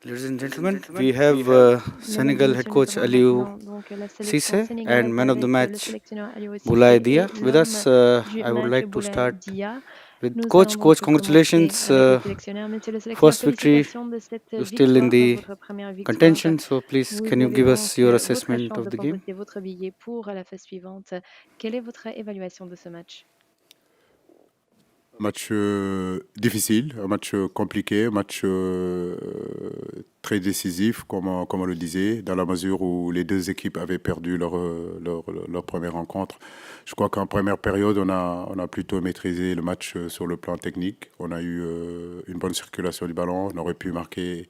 Ladies and gentlemen, we have Mesdames et Senegal head messieurs, nous coach avons Aliou maintenant donc la sélection Cisse and sénégalaise man of the avec le match sélectionneur Aliou Boulaye Cissé Dia et with us. l'homme du I would match like to Boulaye start Dia. with Nous allons coach. donc Coach, commencer congratulations. avec le sélectionneur. Monsieur le sélectionneur, First victory. félicitations de cette You're still in victoire, de the votre première victoire. contention, so please Vous can you avez give us donc your votre assessment chance of de the game? remporter votre billet pour la phase suivante. Quelle est votre évaluation de ce match? Un match difficile, un match compliqué, un match très décisif, comme on le disait, dans la mesure où les deux équipes avaient perdu leur première rencontre. Je crois qu'en première période, on a plutôt maîtrisé le match sur le plan technique. On a eu une bonne circulation du ballon, on aurait pu marquer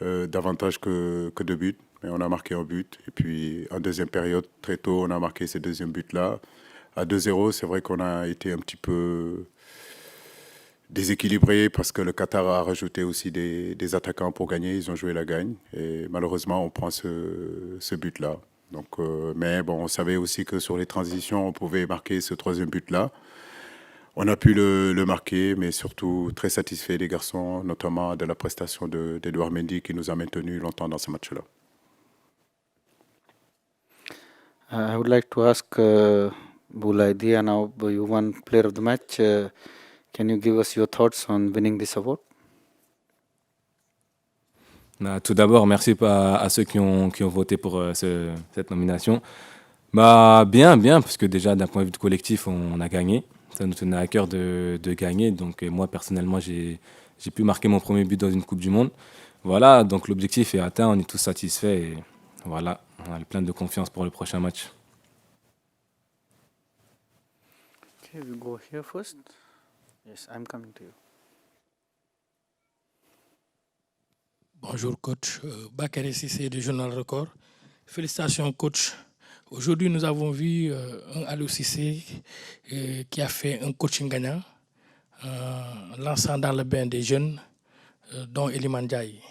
davantage que deux buts, mais on a marqué un but. Et puis en deuxième période, très tôt, on a marqué ce deuxième but-là. À 2-0, c'est vrai qu'on a été un petit peu déséquilibré parce que le Qatar a rajouté aussi des attaquants pour gagner. Ils ont joué la gagne. Et malheureusement, on prend ce but-là. Donc, mais bon, on savait aussi que sur les transitions, on pouvait marquer ce troisième but-là. On a pu le marquer, mais surtout très satisfait des garçons, notamment de la prestation d'Edouard Mendy qui nous a maintenus longtemps dans ce match-là. I would like to ask Boulaye Dia now, you won player of the match. Can you give us your thoughts on winning this award? Tout d'abord, merci à ceux qui ont voté pour cette nomination. Bien, parce que déjà, d'un point de vue collectif, on a gagné. Ça nous tenait à cœur de gagner. Donc, moi, personnellement, j'ai pu marquer mon premier but dans une Coupe du Monde. Voilà, donc l'objectif est atteint, on est tous satisfaits. Et voilà, on a plein de confiance pour le prochain match. Okay, we go here first. Yes, I'm coming to you. Bonjour coach, Bakary Cissé du Journal Record. Félicitations coach. Aujourd'hui nous avons vu un Aliou Cissé qui a fait un coaching gagnant, lançant dans le bain des jeunes, dont Iliman Ndiaye,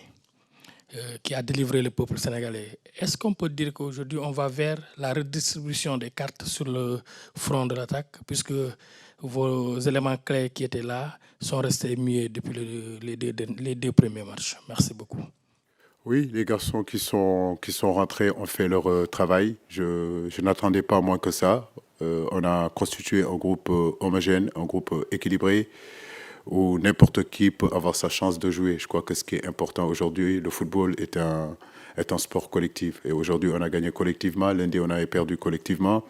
qui a délivré le peuple sénégalais. Est-ce qu'on peut dire qu'aujourd'hui on va vers la redistribution des cartes sur le front de l'attaque, puisque vos éléments clés qui étaient là sont restés muets depuis les deux premiers matchs? Merci beaucoup. Oui, les garçons qui sont rentrés ont fait leur travail. Je n'attendais pas moins que ça. On a constitué un groupe homogène, un groupe équilibré, où n'importe qui peut avoir sa chance de jouer. Je crois que ce qui est important aujourd'hui, le football est un sport collectif. Et aujourd'hui, on a gagné collectivement. Lundi, on avait perdu collectivement.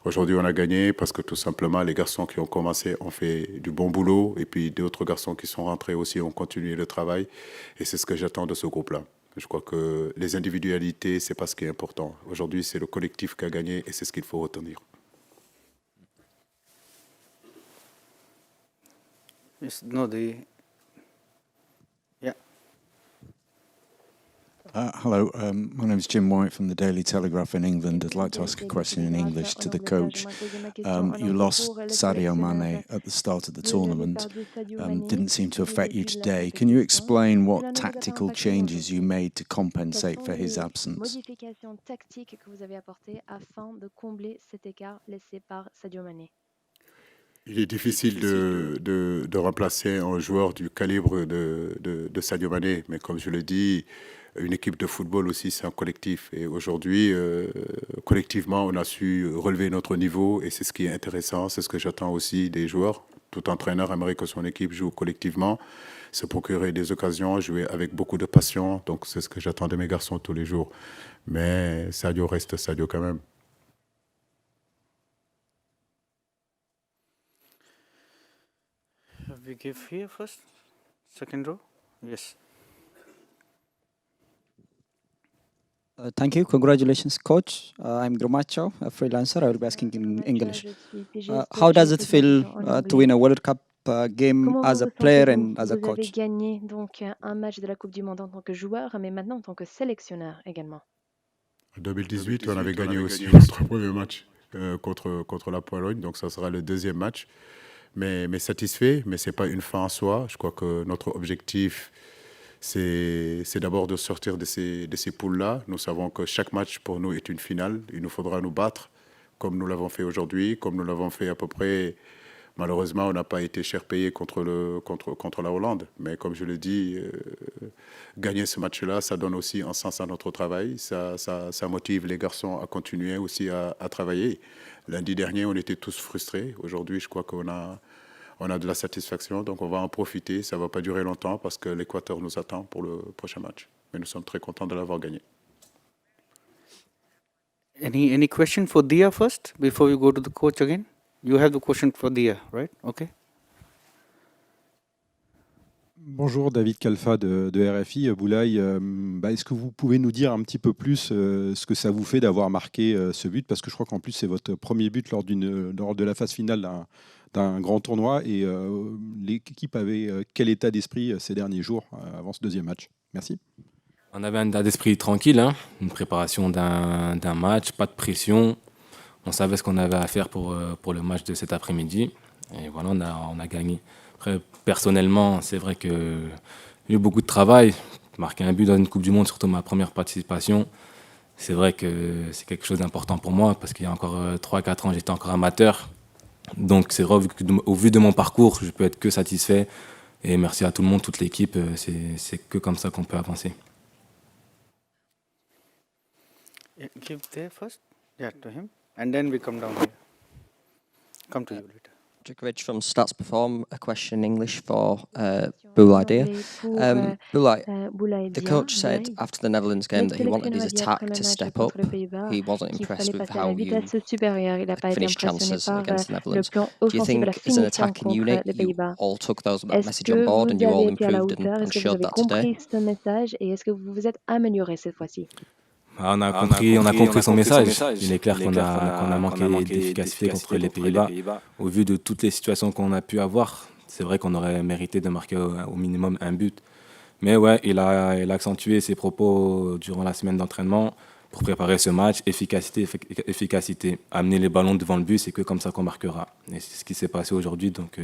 Aujourd'hui, on a gagné parce que tout simplement, les garçons qui ont commencé ont fait du bon boulot. Et puis d'autres garçons qui sont rentrés aussi ont continué le travail. Et c'est ce que j'attends de ce groupe-là. Je crois que les individualités, ce n'est pas ce qui est important. Aujourd'hui, c'est le collectif qui a gagné et c'est ce qu'il faut retenir. Yes, no, Hello, my name is Jim White from the Daily Telegraph in England. I'd like to ask a question in English to the coach. You lost Sadio Mane at the start of the tournament. Didn't seem to affect you today. Can you explain what tactical changes you made to compensate for his absence? Modifications tactiques que vous avez apportées afin de combler cet écart laissé par Sadio Mané. Il est difficile de remplacer un joueur du calibre de Sadio Mané, mais comme je le dis, une équipe de football aussi, c'est un collectif. Et aujourd'hui, collectivement, on a su relever notre niveau et c'est ce qui est intéressant, c'est ce que j'attends aussi des joueurs. Tout entraîneur aimerait que son équipe joue collectivement, se procurer des occasions, jouer avec beaucoup de passion. Donc c'est ce que j'attends de mes garçons tous les jours. Mais Sadio reste Sadio quand même. we give here first, second row. Yes. Thank you. Congratulations, coach. I'm Grumacho, a freelancer. I will be asking in English. How does it feel to win a World Cup game Comment as vous a player ressentez-vous? and as a Vous avez coach? gagné donc un match de la Coupe du Monde en tant que joueur, mais maintenant en tant que sélectionneur également. En 2018, on avait gagné aussi notre premier match contre la Pologne, donc ça sera le deuxième match. Mais satisfait, mais ce n'est pas une fin en soi. Je crois que notre objectif, c'est d'abord de sortir de ces poules-là. Nous savons que chaque match pour nous est une finale. Il nous faudra nous battre comme nous l'avons fait aujourd'hui, comme nous l'avons fait à peu près Malheureusement, on n'a pas été cher payé contre la Hollande. Mais comme je le dis, gagner ce match-là, ça donne aussi un sens à notre travail. Ça motive les garçons à continuer aussi à travailler. Lundi dernier, on était tous frustrés. Aujourd'hui, je crois qu'on a de la satisfaction. Donc, on va en profiter. Ça ne va pas durer longtemps parce que l'Équateur nous attend pour le prochain match. Mais nous sommes très contents de l'avoir gagné. Any question for Dia first before we go to the coach again? You have the question for Dia, right? Okay. Bonjour, David Kalfa de RFI. Boulaye, est-ce que vous pouvez nous dire un petit peu plus ce que ça vous fait d'avoir marqué ce but? Parce que je crois qu'en plus, c'est votre premier but lors de la phase finale d'un grand tournoi. Et l'équipe avait quel état d'esprit ces derniers jours avant ce deuxième match? Merci. On avait un état d'esprit tranquille, hein, une préparation d'un match, pas de pression. On savait ce qu'on avait à faire pour le match de cet après-midi. Et voilà, on a gagné. Après, personnellement, c'est vrai que j'ai eu beaucoup de travail. Marquer un but dans une Coupe du Monde, surtout ma première participation, c'est vrai que c'est quelque chose d'important pour moi parce qu'il y a encore 3-4 ans, j'étais encore amateur. Donc c'est vrai, au vu de mon parcours, je peux être que satisfait. Et merci à tout le monde, toute l'équipe. C'est que comme ça qu'on peut avancer. Give there first. Yeah, to him. And then we come down here. Come to you later. Djokovic from Stats Perform, a question in English for Boulaye Dia. Boulaye, the coach said after the Netherlands game that he wanted his attack to step up. He wasn't impressed with how you finished chances against the Netherlands. Do you think as an attacking unit, you all took that message on board and you all improved and showed that today? Et est-ce que vous vous êtes amélioré cette fois-ci? On a compris son message. Il est clair qu'on a manqué d'efficacité contre les Pays-Bas. Au vu de toutes les situations qu'on a pu avoir, c'est vrai qu'on aurait mérité de marquer au minimum un but. Mais ouais, il a accentué ses propos durant la semaine d'entraînement pour préparer ce match. Efficacité. Amener les ballons devant le but, c'est que comme ça qu'on marquera. Et c'est ce qui s'est passé aujourd'hui, donc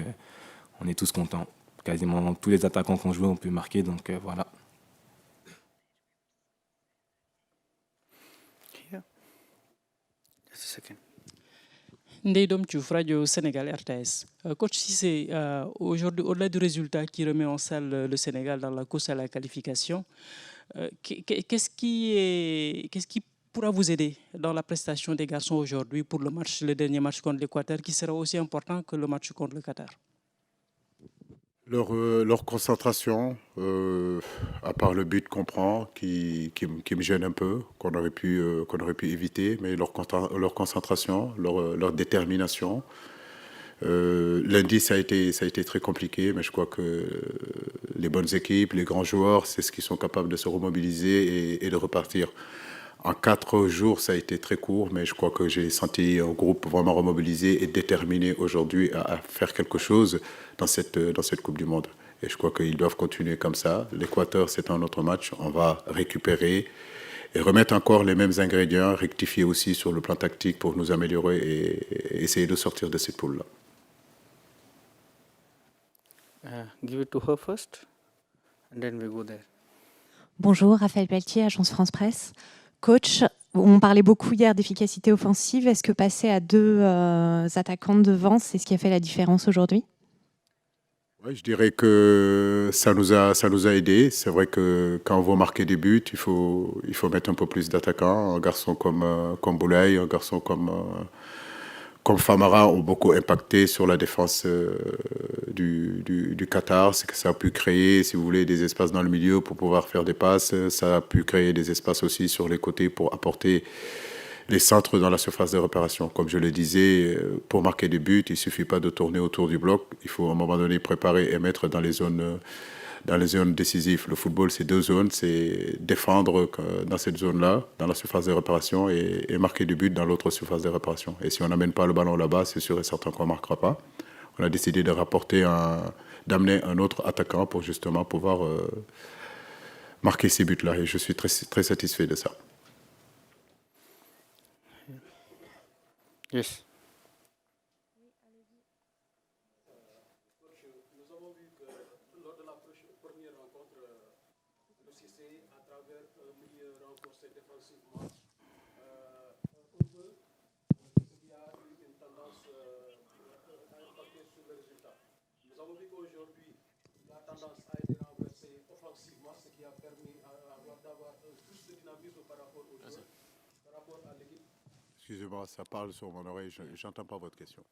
on est tous contents. Quasiment tous les attaquants qu'on jouait ont pu marquer, donc voilà. Ndeydom Diouf, Radio Sénégal RTS. Coach Cissé, aujourd'hui, au-delà du résultat qui remet en salle le Sénégal dans la course à la qualification, qu'est-ce qui pourra vous aider dans la prestation des garçons aujourd'hui pour le dernier match contre l'Équateur, qui sera aussi important que le match contre le Qatar? Leur concentration, à part le but qu'on prend, qui me gêne un peu, qu'on aurait pu éviter, mais leur concentration, leur détermination. Lundi, ça a été très compliqué, mais je crois que les bonnes équipes, les grands joueurs, c'est ce qu'ils sont capables de se remobiliser et de repartir. En 4 jours, ça a été très court, mais je crois que j'ai senti un groupe vraiment remobilisé et déterminé aujourd'hui à faire quelque chose dans cette Coupe du Monde. Et je crois qu'ils doivent continuer comme ça. L'Équateur, c'est un autre match. On va récupérer et remettre encore les mêmes ingrédients, rectifier aussi sur le plan tactique pour nous améliorer et essayer de sortir de cette poule-là. Give it to her first, and then we go there. Bonjour, Raphaël Pelletier, Agence France Presse. Coach, on parlait beaucoup hier d'efficacité offensive. Est-ce que passer à 2 attaquants devant, c'est ce qui a fait la différence aujourd'hui? Ouais, je dirais que ça nous a aidés. C'est vrai que quand on veut marquer des buts, il faut mettre un peu plus d'attaquants. Un garçon comme Boulaye, un garçon comme Famara ont beaucoup impacté sur la défense du Qatar. C'est que ça a pu créer, si vous voulez, des espaces dans le milieu pour pouvoir faire des passes. Ça a pu créer des espaces aussi sur les côtés pour apporter les centres dans la surface de réparation. Comme je le disais, pour marquer des buts, il ne suffit pas de tourner autour du bloc. Il faut à un moment donné préparer et mettre dans les zones décisives. Le football, c'est 2 zones. C'est défendre dans cette zone-là, dans la surface de réparation, et marquer du but dans l'autre surface de réparation. Et si on n'amène pas le ballon là-bas, c'est sûr et certain qu'on ne marquera pas. On a décidé d'amener un autre attaquant pour justement pouvoir marquer ces buts-là. Et je suis très, très satisfait de ça. Yes. Nous avons vu que lors de la première rencontre, le Cissé, à travers un milieu renforcé défensivement, il y a eu une tendance à impacter sur le résultat. Nous avons vu qu'aujourd'hui, la tendance a été renversée offensivement, ce qui a permis d'avoir plus de dynamisme par rapport aux joueurs, par rapport à l'équipe. Excusez-moi, ça parle sur mon oreille, je n'entends pas votre question.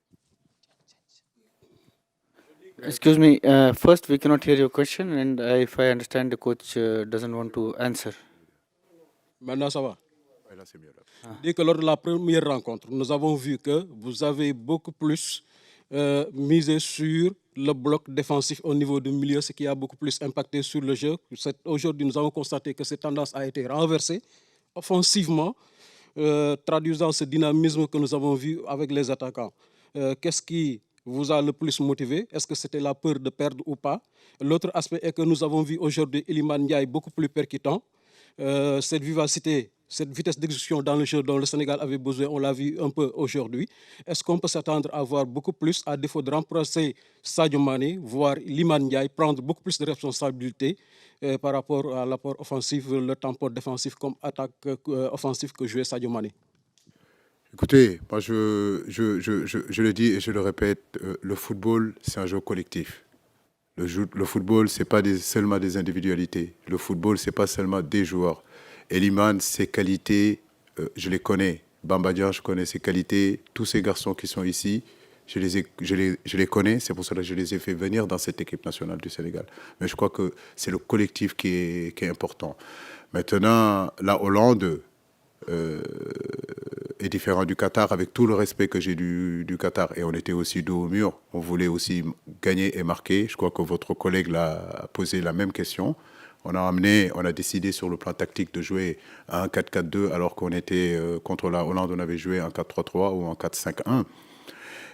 Excuse me, first we cannot hear your question, and if I understand, the coach doesn't want to answer. Maintenant, ça va. Ouais, là, c'est mieux. Là. Dès que lors de la première rencontre, nous avons vu que vous avez beaucoup plus misé sur le bloc défensif au niveau du milieu, ce qui a beaucoup plus impacté sur le jeu. Aujourd'hui, nous avons constaté que cette tendance a été renversée offensivement, traduisant ce dynamisme que nous avons vu avec les attaquants. Qu'est-ce qui vous a le plus motivé? Est-ce que c'était la peur de perdre ou pas? L'autre aspect est que nous avons vu aujourd'hui Iliman Ndiaye beaucoup plus percutant. Cette vivacité, cette vitesse d'exécution dans le jeu dont le Sénégal avait besoin, on l'a vu un peu aujourd'hui. Est-ce qu'on peut s'attendre à voir beaucoup plus, à défaut de remplacer Sadio Mané, voir Iliman Ndiaye prendre beaucoup plus de responsabilités par rapport à l'apport offensif, le tempo défensif comme attaque offensive que jouait Sadio Mané? Écoutez, moi je le dis et je le répète, le football, c'est un jeu collectif. Le football, ce n'est pas seulement des individualités. Le football, ce n'est pas seulement des joueurs. Eliman, ses qualités, je les connais. Bamba Dieng, je connais ses qualités. Tous ces garçons qui sont ici, je les connais. C'est pour cela que je les ai fait venir dans cette équipe nationale du Sénégal. Mais je crois que c'est le collectif qui est important. Maintenant, la Hollande est différent du Qatar, avec tout le respect que j'ai du Qatar. Et on était aussi dos au mur. On voulait aussi gagner et marquer. Je crois que votre collègue l'a posé la même question. On a décidé sur le plan tactique de jouer à un 4-4-2 alors qu'on était contre la Hollande, on avait joué en 4-3-3 ou en 4-5-1.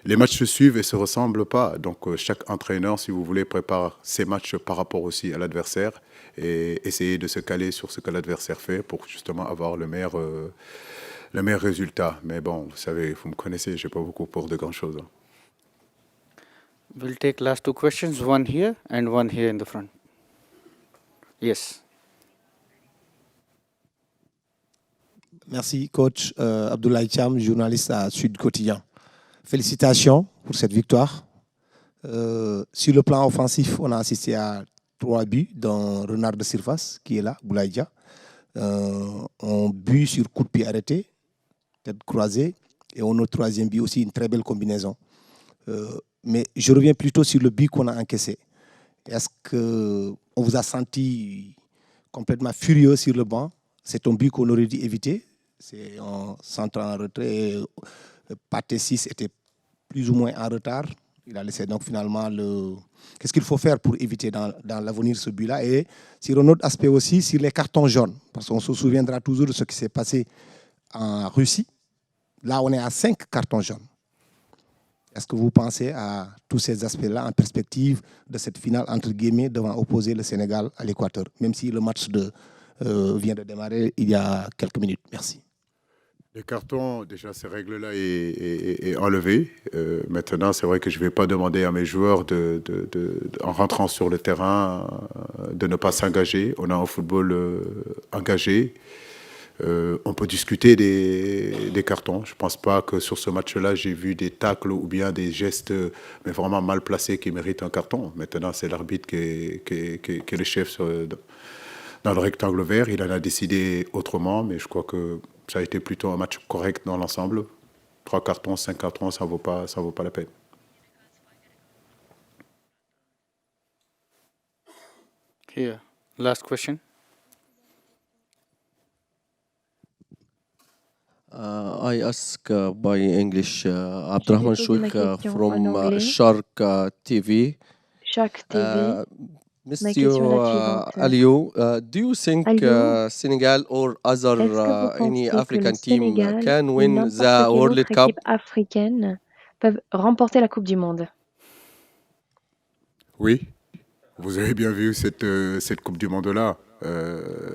Les matchs se suivent et ne se ressemblent pas. Donc chaque entraîneur, si vous voulez, prépare ses matchs par rapport aussi à l'adversaire et essayer de se caler sur ce que l'adversaire fait pour justement avoir le meilleur résultat. Mais bon, vous savez, vous me connaissez, je n'ai pas beaucoup pour de grand-chose. We'll take last two questions, one here and one here in the front. Yes. Merci, coach. Abdoulaye Thiam, journaliste à Sud Quotidien. Félicitations pour cette victoire. Sur le plan offensif, on a assisté à 3 buts, dont Renard de Surface, qui est là, Boulaye Dia. Un but sur coup de pied arrêté, tête croisée, et on a au 3e but aussi une très belle combinaison. Mais je reviens plutôt sur le but qu'on a encaissé. Est-ce qu'on vous a senti complètement furieux sur le banc? C'est un but qu'on aurait dû éviter. C'est en centre en retrait. Pathé 6 était plus ou moins en retard. Il a laissé donc finalement Qu'est-ce qu'il faut faire pour éviter dans l'avenir ce but-là? Et sur un autre aspect aussi, sur les cartons jaunes. Parce qu'on se souviendra toujours de ce qui s'est passé en Russie. Là, on est à 5 cartons jaunes. Est-ce que vous pensez à tous ces aspects-là en perspective de cette finale, entre guillemets, devant opposer le Sénégal à l'Équateur, même si le match vient de démarrer il y a quelques minutes? Merci. Les cartons, déjà, ces règles-là est enlevées. Maintenant, c'est vrai que je ne vais pas demander à mes joueurs, en rentrant sur le terrain, de ne pas s'engager. On a un football engagé. On peut discuter des cartons. Je ne pense pas que sur ce match-là, j'ai vu des tacles ou bien des gestes mais vraiment mal placés qui méritent un carton. Maintenant, c'est l'arbitre qui est le chef dans le rectangle vert. Il en a décidé autrement, mais je crois que ça a été plutôt un match correct dans l'ensemble. 3 cartons, 5 cartons, ça ne vaut pas la peine. Here, last question. I ask by English, Abdurrahman Chouik from Shark TV. Shark TV. Mr. Aliou, do you think Senegal or other any African team can win the World Cup? Africaines peuvent remporter la Coupe du Monde? Oui, vous avez bien vu cette Coupe du Monde-là.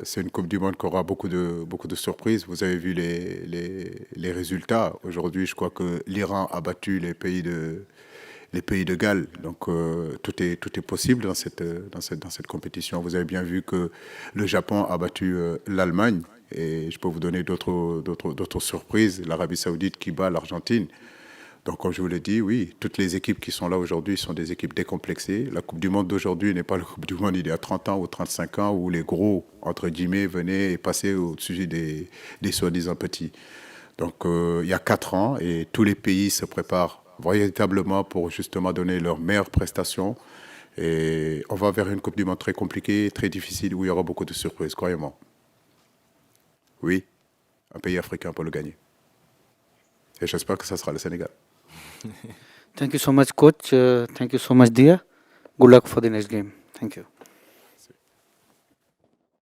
C'est une Coupe du Monde qui aura beaucoup de surprises. Vous avez vu les résultats. Aujourd'hui, je crois que l'Iran a battu les pays de Galles. Donc, tout est possible dans cette compétition. Vous avez bien vu que le Japon a battu l'Allemagne. Et je peux vous donner d'autres surprises. L'Arabie Saoudite qui bat l'Argentine. Donc, comme je vous l'ai dit, oui, toutes les équipes qui sont là aujourd'hui sont des équipes décomplexées. La Coupe du Monde d'aujourd'hui n'est pas la Coupe du Monde il y a 30 ans ou 35 ans où les gros, entre guillemets, venaient et passaient au-dessus des soi-disant petits. Donc, il y a 4 ans et tous les pays se préparent véritablement pour justement donner leurs meilleures prestations. Et on va vers une Coupe du Monde très compliquée, très difficile, où il y aura beaucoup de surprises, croyez-moi. Oui, un pays africain pour le gagner. Et j'espère que ça sera le Sénégal. Thank you so much, coach. Thank you so much, Dia. Good luck for the next game. Thank you.